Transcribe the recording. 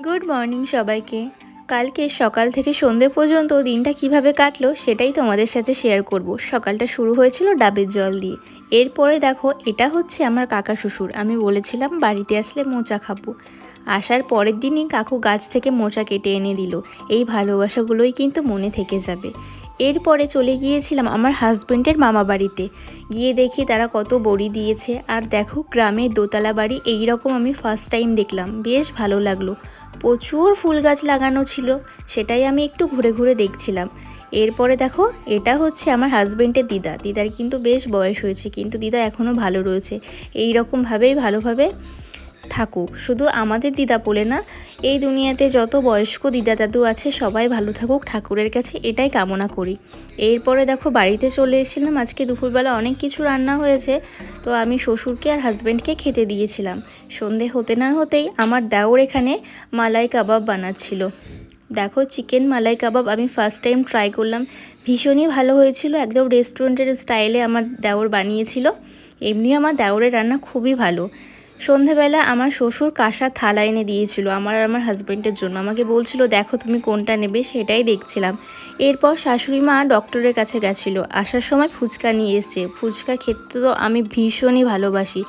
Good morning সবাইকে। কালকে সকাল থেকে সন্ধে পর্যন্ত দিনটা কিভাবে কাটলো সেটাই তোমাদের সাথে শেয়ার করব। সকালটা শুরু হয়েছিল ডাবের জল দিয়ে। এরপরে দেখো, এটা হচ্ছে আমার কাকা শ্বশুর। আমি বলেছিলাম বাড়িতে আসলে মোচা খাবো। আসার পরের দিনই কাকু গাছ থেকে মোচা কেটে এনে দিল। এই ভালোবাসাগুলোই কিন্তু মনে থেকে যাবে। এরপরে চলে গিয়েছিলাম আমার হাজব্যান্ডের মামা বাড়িতে। গিয়ে দেখি তারা কত বড়ি দিয়েছে। আর দেখো, গ্রামের দোতলা বাড়ি এই রকম আমি ফার্স্ট টাইম দেখলাম, বেশ ভালো লাগলো। প্রচুর ফুল গাছ লাগানো ছিল, সেটাই আমি একটু ঘুরে ঘুরে দেখছিলাম। এরপরে দেখো, এটা হচ্ছে আমার হাজব্যান্ডের দিদা। দিদার কিন্তু বেশ বয়স হয়েছে, কিন্তু দিদা এখনও ভালো রয়েছে। এই রকমভাবেই ভালোভাবে থাকুক। শুধু আমাদের দিদা বলে না, এই দুনিয়াতে যত বয়স্ক দিদা দাদু আছে সবাই ভালো থাকুক, ঠাকুরের কাছে এটাই কামনা করি। এরপরে দেখো, বাড়িতে চলে এসেছিলাম। আজকে দুপুরবেলা অনেক কিছু রান্না হয়েছে, তো আমি শ্বশুরকে আর হাজব্যান্ডকে খেতে দিয়েছিলাম। সন্ধে হতে না হতেই আমার দেওর এখানে মালাই কাবাব বানাচ্ছিল। দেখো, চিকেন মালাই কাবাব আমি ফার্স্ট টাইম ট্রাই করলাম, ভীষণই ভালো হয়েছিল। একদম রেস্টুরেন্টের স্টাইলে আমার দেওর বানিয়েছিল। এমনি আমার দেওরের রান্না খুবই ভালো। সন্ধেবেলা আমার শ্বশুর কাঁসার থালা এনে দিয়েছিল আমার আর আমার হাজব্যান্ডের জন্য। আমাকে বলছিল দেখো তুমি কোনটা নেবে, সেটাই দেখছিলাম। এরপর শাশুড়ি মা ডক্টরের কাছে গেছিলো, আসার সময় ফুচকা নিয়ে এসছে। ফুচকা খেতে তো আমি ভীষণই ভালোবাসি।